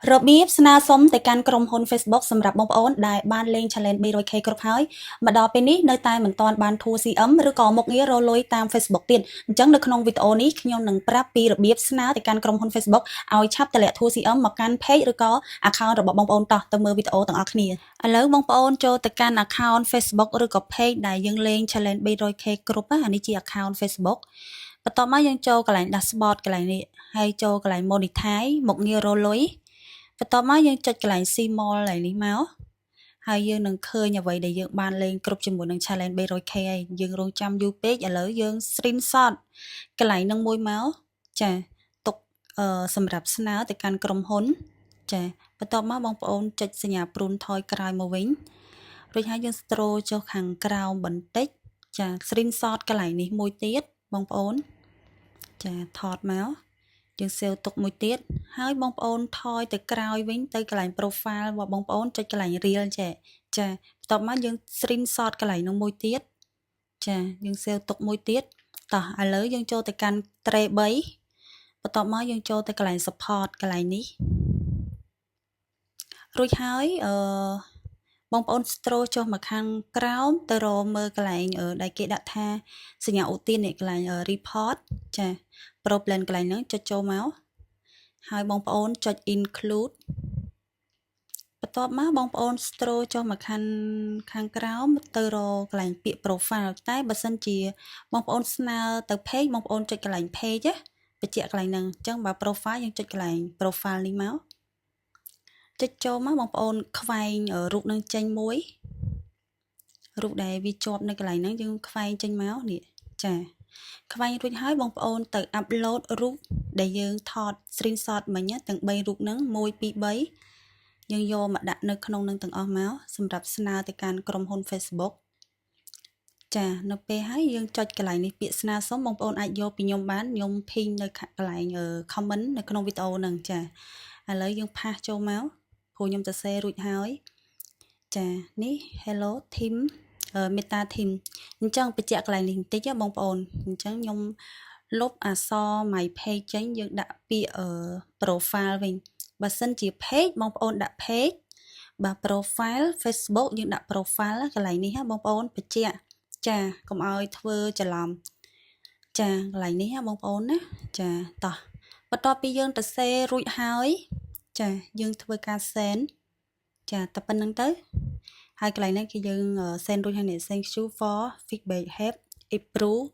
របៀបស្នើសុំទៅកាន់ក្រុមហ៊ុន Facebook សម្រាប់បងប្អូនដែលបានលេង Challenge 300K គ្រប់ហើយមកដល់ពេលនេះនៅតែមិនទាន់បានធូរ CM ឬក៏មុខងាររលុយតាម Facebook ទៀតអញ្ចឹងនៅក្នុងវីដេអូនេះខ្ញុំនឹងប្រាប់ពីរបៀបស្នើទៅកាន់ក្រុមហ៊ុន Facebook ឲ្យឆាប់តម្លាក់ធូរ CM មកកាន់ Page ឬក៏ Account របស់បងប្អូនតោះទៅមើលវីដេអូទាំងអស់គ្នាឥឡូវបងប្អូនចូលទៅកាន់ Account Facebook ឬក៏ Page ដែលយើងលេង Challenge 300K គ្រប់ណាអានេះជា Account Facebook បន្ទាប់មកយើងចូលកន្លែង Dashboard កន្លែងនេះហើយចូលកន្លែង Monetize មុខងាររលុយបន្ទាប់មកយើងចុចកន្លែង See More កន្លែងនេះមកហើយយើងនឹងឃើញអ្វីដែលយើងបានលេងគ្រប់ជាមួយនឹង Challenge 300K ហើយយើងរងចាំយូរពេកឥឡូវយើង Screenshot កន្លែងនឹងមួយមកចាទុកសម្រាប់ស្នើទៅកាន់ក្រុមហ៊ុនចាបន្ទាប់មកបងប្អូនចុចសញ្ញាព្រូនថយក្រោយមកវិញរួចហើយយើង scroll ចុះខាងក្រោមបន្តិចចា Screenshot កន្លែងនេះមួយទៀតបងប្អូនចាថតមកយើង save ទុកមួយទៀតហើយបងប្អូនថយទៅក្រោយវិញទៅកន្លែង profile របស់បងប្អូនចុចកន្លែង reel ចាបន្ទាប់មកយើង screenshot កន្លែងនោះមួយទៀតចាយើង save ទុកមួយទៀតតោះឥឡូវយើងចូលទៅកាន់ tray 3បន្ទាប់មកយើងចូលទៅកន្លែង support កន្លែងនេះរួចហើយបងប្អូន scroll ចុះមកខាងក្រោមទៅរកមើលកន្លែងដែលគេដាក់ថាសញ្ញាឧទាននេះកន្លែង report ចា problem កន្លែងហ្នឹងចុចចូលមកហើយបងប្អូនចុច include បន្ទាប់មកបងប្អូន scroll ចុះមកខាងក្រោមទៅរកកន្លែងពាក្យ profile តែបើសិនជាបងប្អូនស្នើទៅ page បងប្អូនចុចកន្លែង page បញ្ជាក់កន្លែងហ្នឹងអញ្ចឹងបើ profile យើងចុចកន្លែង profile នេះមកចុចចូលមកបងប្អូនខ្វែងរូបនឹងចេញមួយរូបដែលវាជាប់នៅកន្លែងហ្នឹងយើងខ្វែងចេញមកនេះចាខ្វែងរួចហើយបងប្អូនទៅ upload រូបដែលយើងថត screenshot មិញទាំង3រូបហ្នឹង1 2 3យើងយកមកដាក់នៅក្នុងនឹងទាំងអស់មកសម្រាប់ស្នើទៅកាន់ក្រុមហ៊ុន Facebook ចានៅពេលហើយយើងចុចកន្លែងនេះពាក្យស្នើសុំបងប្អូនអាចយកពីខ្ញុំបានខ្ញុំភីងនៅកន្លែង comment នៅក្នុងវីដេអូហ្នឹងចាឥឡូវយើងផាសចូលមកព្រោះខ្ញុំសរសេររួចហើយចានេះ hello team meta team អញ្ចឹងបញ្ជាក់កន្លែងនេះបន្តិចបងប្អូនអញ្ចឹងខ្ញុំលុបអក្សរ my page ចេញយើងដាក់ពាក្យprofile វិញបើសិនជា page បងប្អូនដាក់ page បាទ profile Facebook យើងដាក់ profile កន្លែងនេះបងប្អូនបញ្ជាក់ចាកុំឲ្យធ្វើច្រឡំចាកន្លែងនេះបងប្អូនណាចាតោះបន្ទាប់ពីយើងទៅសេរួចហើយចាយើងធ្វើការ send ចាតែប៉ុណ្្នឹងទៅហើយកន្លែងនេះគឺយើង send រួចហើយនេះ thank you for feedback help improve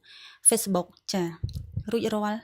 Facebook ចារួចរាល់